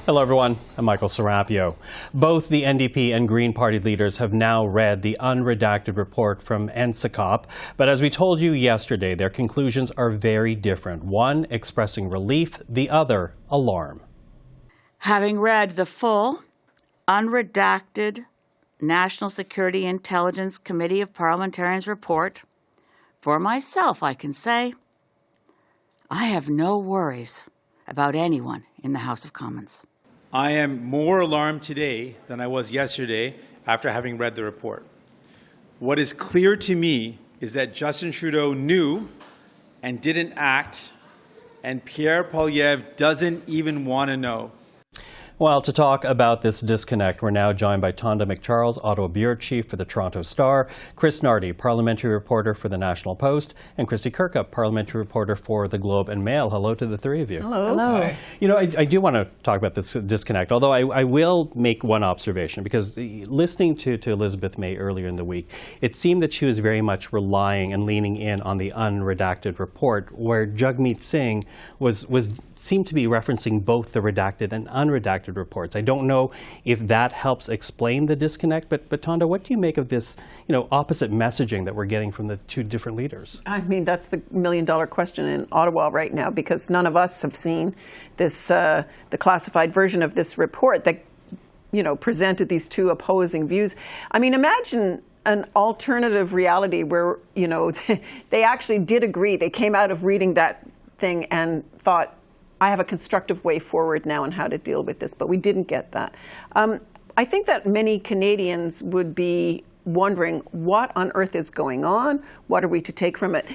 Hello, everyone. I'm Michael Serapio. Both the NDP and Green Party leaders have now read the unredacted report from NSICOP. But as we told you yesterday, their conclusions are very different. One expressing relief, the other alarm. Having read the full, unredacted National Security Intelligence Committee of Parliamentarians report, for myself, I can say, I have no worries about anyone in the House of Commons. I am more alarmed today than I was yesterday after having read the report. What is clear to me is that Justin Trudeau knew and didn't act, and Pierre Poilievre doesn't even want to know. Well, to talk about this disconnect, we're now joined by Tonda MacCharles, Ottawa Bureau Chief for the Toronto Star, Chris Nardi, Parliamentary Reporter for the National Post, and Kristy Kirkup, Parliamentary Reporter for the Globe and Mail. Hello to the three of you. Hello. Hello. Hi. You know, I do want to talk about this disconnect, although I will make one observation, because listening to Elizabeth May earlier in the week, it seemed that she was very much relying and leaning in on the unredacted report, where Jagmeet Singh seemed to be referencing both the redacted and unredacted reports. I don't know if that helps explain the disconnect, but Tonda, what do you make of this, opposite messaging that we're getting from the two different leaders? I mean, that's the million-dollar question in Ottawa right now, because none of us have seen this, the classified version of this report that, presented these two opposing views. I mean, imagine an alternative reality where, they actually did agree. They came out of reading that thing and thought, I have a constructive way forward now on how to deal with this, but we didn't get that. I think that many Canadians would be wondering what on earth is going on, what are we to take from it.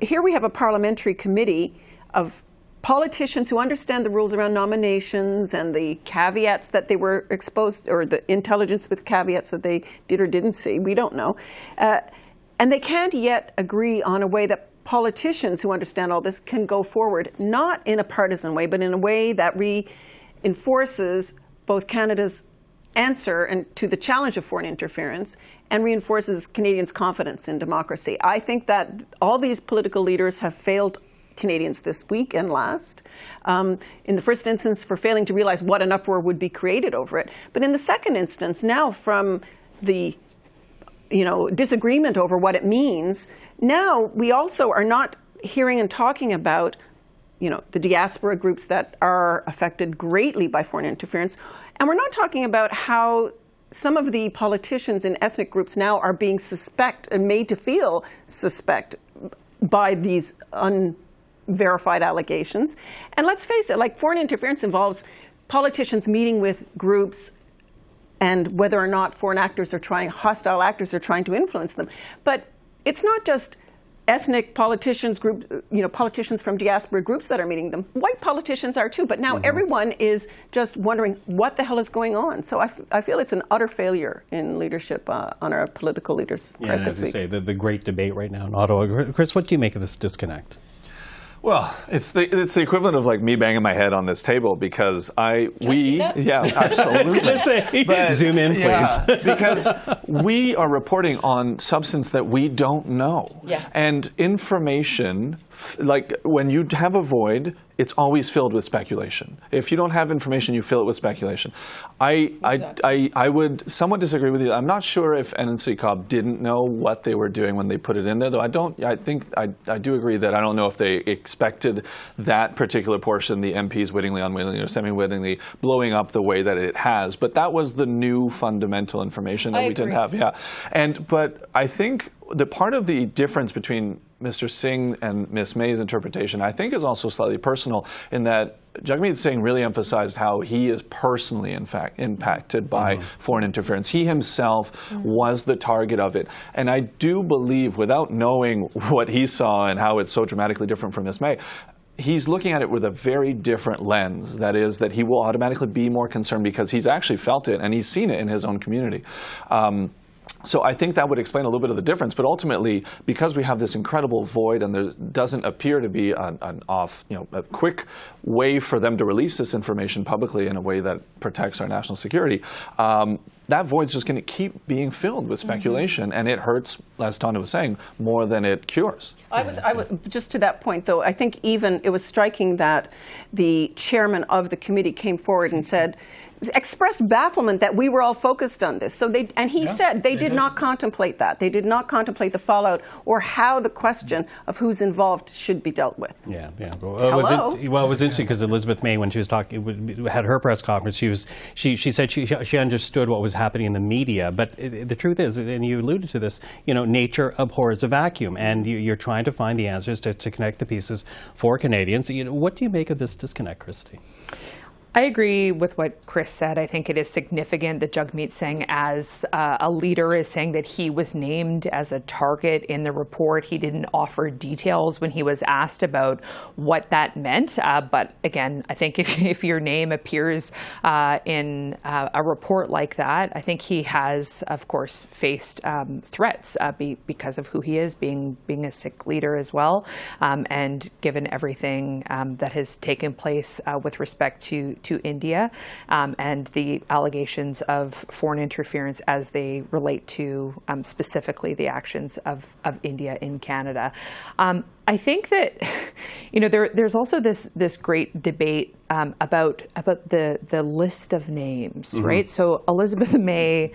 Here we have a parliamentary committee of politicians who understand the rules around nominations and the caveats that they were exposed, or the intelligence with caveats that they did or didn't see, we don't know. And they can't yet agree on a way that politicians who understand all this can go forward, not in a partisan way, but in a way that reinforces both Canada's answer to the challenge of foreign interference and reinforces Canadians' confidence in democracy. I think that all these political leaders have failed Canadians this week and last. In the first instance, for failing to realize what an uproar would be created over it. But in the second instance, now from the disagreement over what it means, now we also are not hearing and talking about, the diaspora groups that are affected greatly by foreign interference. And we're not talking about how some of the politicians in ethnic groups now are being made to feel suspect by these unverified allegations. And let's face it, like, foreign interference involves politicians meeting with groups and whether or not hostile actors are trying to influence them. But it's not just ethnic politicians, politicians from diaspora groups that are meeting them. White politicians are too, but now everyone is just wondering what the hell is going on. So I feel it's an utter failure in leadership on our political leaders right this week. As you say, the great debate right now in Ottawa. Chris, what do you make of this disconnect? Well, it's the equivalent of like me banging my head on this table, because yeah, absolutely. I was going to say, zoom in, please. Yeah, because we are reporting on substance that we don't know. Yeah. And information, like when you have a void, it's always filled with speculation. If you don't have information, you fill it with speculation. I would somewhat disagree with you. I'm not sure if NSICOP didn't know what they were doing when they put it in there, though I do agree that I don't know if they expected that particular portion, the MPs wittingly, unwittingly, or semi-wittingly, blowing up the way that it has. But that was the new fundamental information that we didn't have. Yeah. But I think the part of the difference between Mr. Singh and Ms. May's interpretation, I think, is also slightly personal, in that Jagmeet Singh really emphasized how he is personally, in fact, impacted by foreign interference. He himself was the target of it. And I do believe, without knowing what he saw and how it's so dramatically different from Ms. May, he's looking at it with a very different lens. That is, that he will automatically be more concerned because he's actually felt it and he's seen it in his own community. So I think that would explain a little bit of the difference. But ultimately, because we have this incredible void and there doesn't appear to be a quick way for them to release this information publicly in a way that protects our national security, that void's just going to keep being filled with speculation, and it hurts, as Tonda was saying, more than it cures. I was just to that point, though. I think even it was striking that the chairman of the committee came forward and said, expressed bafflement that we were all focused on this. So he said they did not contemplate that. They did not contemplate the fallout or how the question of who's involved should be dealt with. Yeah. Well, it was interesting because Elizabeth May, when she was talking, had her press conference, she said she understood what was happening in the media. But the truth is, and you alluded to this, nature abhors a vacuum, and you're trying to find the answers to connect the pieces for Canadians. What do you make of this disconnect, Kristy? I agree with what Chris said. I think it is significant that Jagmeet Singh, as a leader, is saying that he was named as a target in the report. He didn't offer details when he was asked about what that meant. But again, I think if your name appears in a report like that, I think he has, of course, faced threats because of who he is, being a Sikh leader as well, and given everything that has taken place with respect to India and the allegations of foreign interference as they relate to specifically the actions of India in Canada. I think that there's also this great debate about the list of names, right? So Elizabeth May,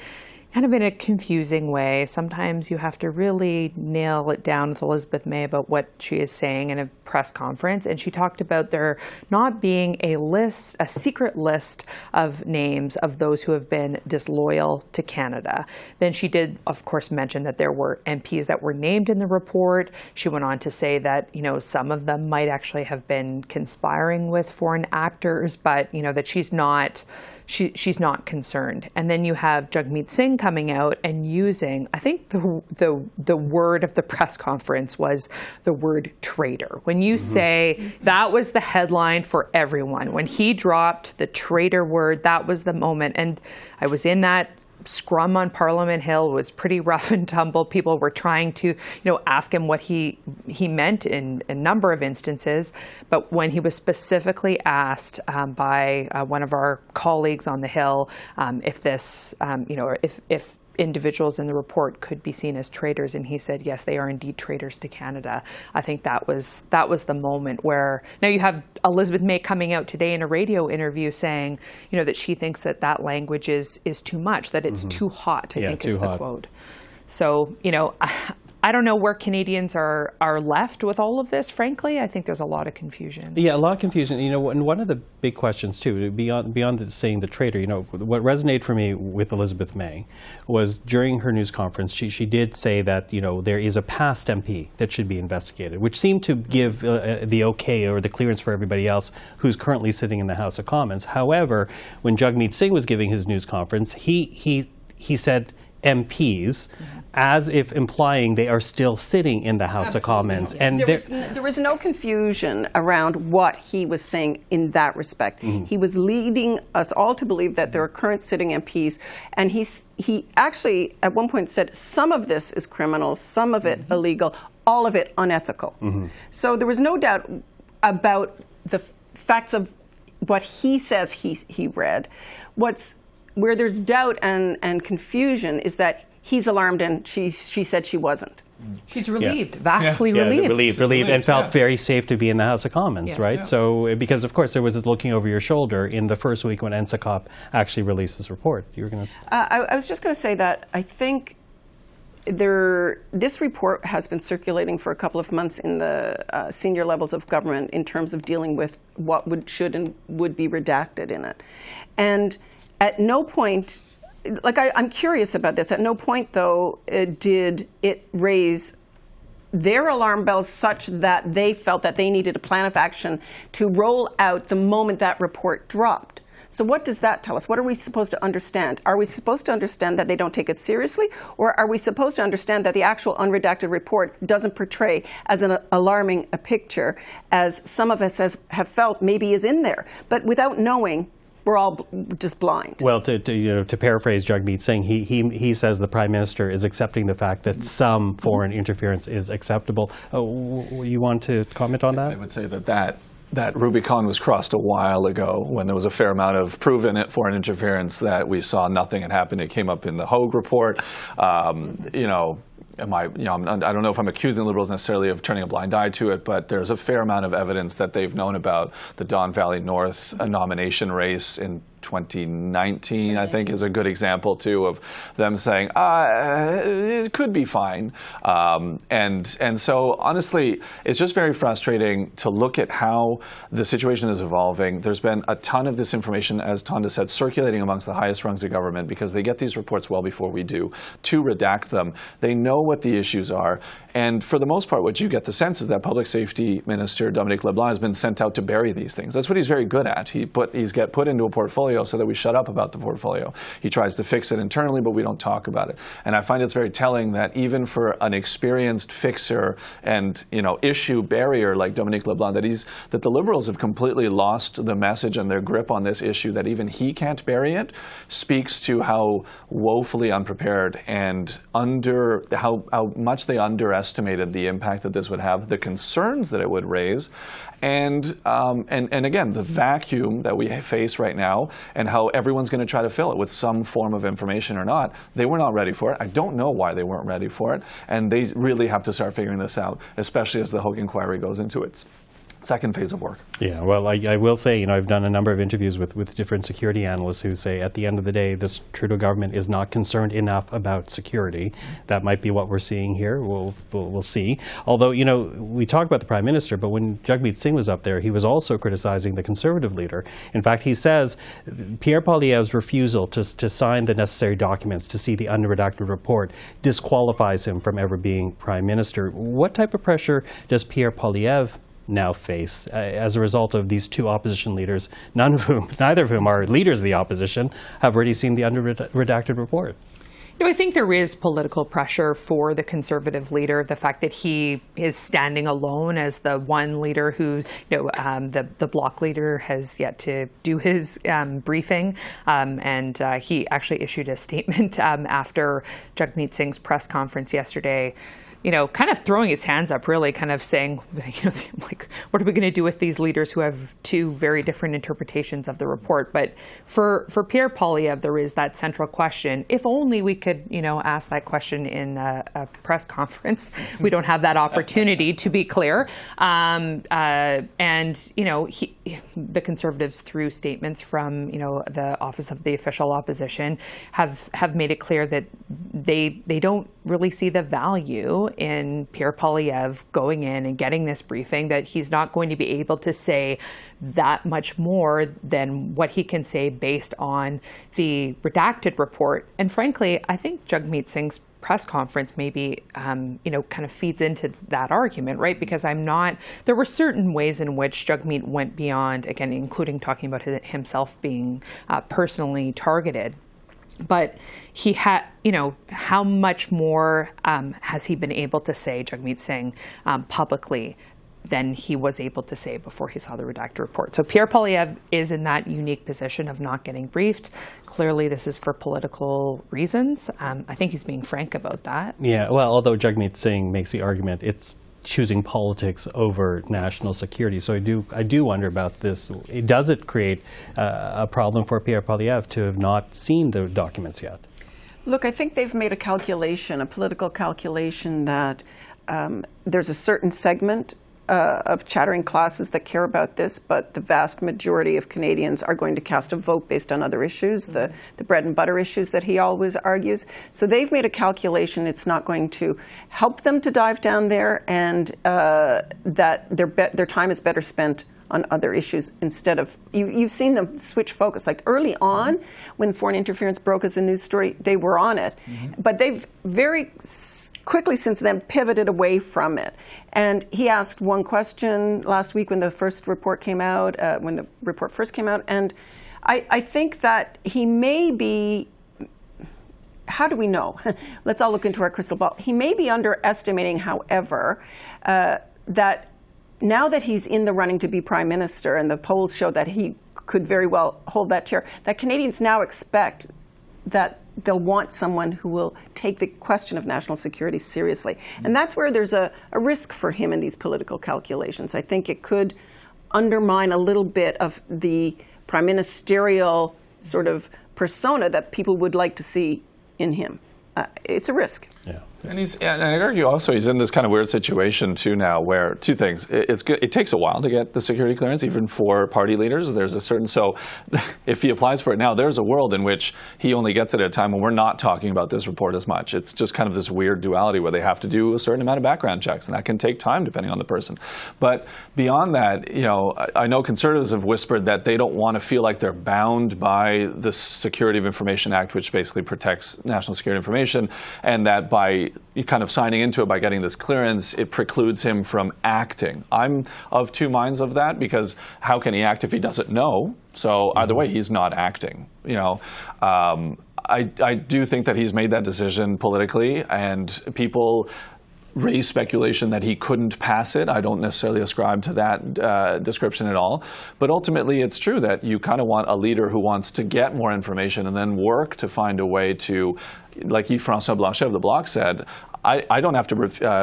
kind of in a confusing way. Sometimes you have to really nail it down with Elizabeth May about what she is saying in a press conference. And she talked about there not being a secret list of names of those who have been disloyal to Canada. Then she did, of course, mention that there were MPs that were named in the report. She went on to say that, some of them might actually have been conspiring with foreign actors, but, that she's not concerned. And then you have Jagmeet Singh coming out and using, I think the word of the press conference was the word traitor. When you say that was the headline for everyone, when he dropped the traitor word, that was the moment. And I was in that scrum on Parliament Hill. It was pretty rough and tumble. People were trying to, ask him what he meant in a number of instances. But when he was specifically asked by one of our colleagues on the Hill if this, if individuals in the report could be seen as traitors, and he said, yes, they are indeed traitors to Canada. I think that was the moment where, now you have Elizabeth May coming out today in a radio interview saying, that she thinks that language is too much, that it's too hot, I think is the quote. So, I don't know where Canadians are left with all of this, frankly. I think there's a lot of confusion. Yeah, a lot of confusion. And one of the big questions, too, beyond saying the traitor, what resonated for me with Elizabeth May was during her news conference, she did say that, there is a past MP that should be investigated, which seemed to give the okay or the clearance for everybody else who's currently sitting in the House of Commons. However, when Jagmeet Singh was giving his news conference, he said MPs, as if implying they are still sitting in the House of Commons. And there was no confusion around what he was saying in that respect. He was leading us all to believe that there are current sitting MPs, and he actually at one point said some of this is criminal, some of it illegal, all of it unethical. So there was no doubt about the facts of what he says he read. Where there's doubt and confusion is that he's alarmed, and she said she wasn't. She's relieved, vastly relieved. Relieved, and felt very safe to be in the House of Commons, right? Yeah. So, because of course there was this looking over your shoulder in the first week when NSICOP actually released this report. You were going to. I was just going to say that I think this report has been circulating for a couple of months in the senior levels of government in terms of dealing with what should and would be redacted in it, and at no point, I'm curious about this, at no point, though, did it raise their alarm bells such that they felt that they needed a plan of action to roll out the moment that report dropped. So what does that tell us? What are we supposed to understand? Are we supposed to understand that they don't take it seriously? Or are we supposed to understand that the actual unredacted report doesn't portray as an alarming a picture as some of us have felt maybe is in there? But without knowing, we're all just blind. Well, to paraphrase Jagmeet Singh, he says the Prime Minister is accepting the fact that some foreign interference is acceptable. You want to comment on that? I would say that that Rubicon was crossed a while ago when there was a fair amount of proven foreign interference that we saw nothing had happened. It came up in the Hogue report. I don't know if I'm accusing the Liberals necessarily of turning a blind eye to it, but there's a fair amount of evidence that they've known about the Don Valley North nomination race in 2019, I think, is a good example, too, of them saying, it could be fine. And so, honestly, it's just very frustrating to look at how the situation is evolving. There's been a ton of this information, as Tonda said, circulating amongst the highest rungs of government because they get these reports well before we do to redact them. They know what the issues are. And for the most part, what you get the sense is that Public Safety Minister Dominic LeBlanc has been sent out to bury these things. That's what he's very good at. He's get put into a portfolio so that we shut up about the portfolio. He tries to fix it internally, but we don't talk about it. And I find it's very telling that even for an experienced fixer and issue barrier like Dominic LeBlanc, that the Liberals have completely lost the message and their grip on this issue, that even he can't bury it, speaks to how woefully unprepared and how much they underestimated the impact that this would have, the concerns that it would raise, and again, the vacuum that we face right now, and how everyone's going to try to fill it with some form of information or not. They were not ready for it. I don't know why they weren't ready for it, and they really have to start figuring this out, especially as the Hogue inquiry goes into its second phase of work. Yeah, well, I will say, I've done a number of interviews with different security analysts who say at the end of the day, this Trudeau government is not concerned enough about security. That might be what we're seeing here. We'll see. Although, we talk about the Prime Minister, but when Jagmeet Singh was up there, he was also criticizing the Conservative leader. In fact, he says Pierre Poilievre's refusal to sign the necessary documents to see the unredacted report disqualifies him from ever being Prime Minister. What type of pressure does Pierre Poilievre now face as a result of these two opposition leaders, neither of whom are leaders of the opposition, have already seen the unredacted report? I think there is political pressure for the Conservative leader. The fact that he is standing alone as the one leader who, the Bloc leader has yet to do his briefing. And he actually issued a statement after Jagmeet Singh's press conference yesterday, kind of throwing his hands up, really, kind of saying, what are we going to do with these leaders who have two very different interpretations of the report? But for Pierre Poilievre, there is that central question. If only we could, ask that question in a press conference. We don't have that opportunity, to be clear. The Conservatives, through statements from, the Office of the Official Opposition, have made it clear that they don't really see the value in Pierre Poilievre going in and getting this briefing, that he's not going to be able to say that much more than what he can say based on the redacted report. And frankly, I think Jagmeet Singh's press conference maybe, kind of feeds into that argument, right? Because there were certain ways in which Jagmeet went beyond, again, including talking about himself being personally targeted. But he had, how much more has he been able to say, Jagmeet Singh, publicly than he was able to say before he saw the redacted report? So Pierre Poilievre is in that unique position of not getting briefed. Clearly, this is for political reasons. I think he's being frank about that. Yeah, well, although Jagmeet Singh makes the argument, it's choosing politics over national security. So I do wonder about this. Does it create a problem for Pierre Poilievre to have not seen the documents yet? Look, I think they've made a political calculation that there's a certain segment of chattering classes that care about this, but the vast majority of Canadians are going to cast a vote based on other issues, the bread and butter issues that he always argues. So they've made a calculation it's not going to help them to dive down there, and that their time is better spent on other issues instead of, you've seen them switch focus. Like early on, when foreign interference broke as a news story, they were on it. But they've very quickly since then pivoted away from it. And he asked one question last week when the first report came out, when the report first came out, and I think that he may be, how do we know? Let's all look into our crystal ball. He may be underestimating, however, that now that he's in the running to be Prime Minister, and the polls show that he could very well hold that chair, that Canadians now expect that they'll want someone who will take the question of national security seriously. And that's where there's a risk for him in these political calculations. I think it could undermine a little bit of the prime ministerial sort of persona that people would like to see in him. It's a risk. Yeah. And I'd argue also he's in this kind of weird situation too now, where two things: it takes a while to get the security clearance, even for party leaders. There's a certain if he applies for it now, there's a world in which he only gets it at a time when we're not talking about this report as much. It's just kind of this weird duality where they have to do a certain amount of background checks, and that can take time depending on the person. But beyond that, I know Conservatives have whispered that they don't want to feel like they're bound by the Security of Information Act, which basically protects national security information, and that by kind of signing into it, by getting this clearance, it precludes him from acting. I'm of two minds of that, because how can he act if he doesn't know? So either way, he's not acting. I do think that he's made that decision politically, and people raise speculation that he couldn't pass it. I don't necessarily ascribe to that description at all. But ultimately, it's true that you kind of want a leader who wants to get more information and then work to find a way to, like Yves-François Blanchet of the Bloc said, I don't have to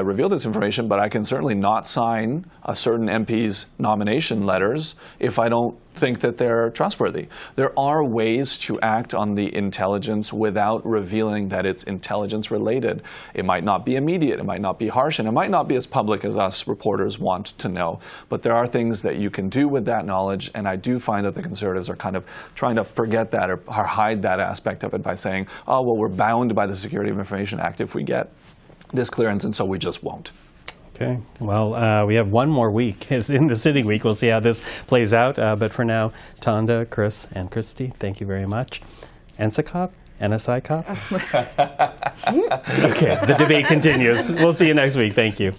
reveal this information, but I can certainly not sign a certain MP's nomination letters if I don't think that they're trustworthy. There are ways to act on the intelligence without revealing that it's intelligence related. It might not be immediate, it might not be harsh, and it might not be as public as us reporters want to know. But there are things that you can do with that knowledge, and I do find that the Conservatives are kind of trying to forget that or hide that aspect of it by saying, oh, well, we're bound by the Security of Information Act if we get this clearance, and so we just won't. Okay. Well, we have one more week. It's in the sitting week. We'll see how this plays out. But for now, Tonda, Chris, and Kristy, thank you very much. NSICOP? NSICOP? Okay, the debate continues. We'll see you next week. Thank you.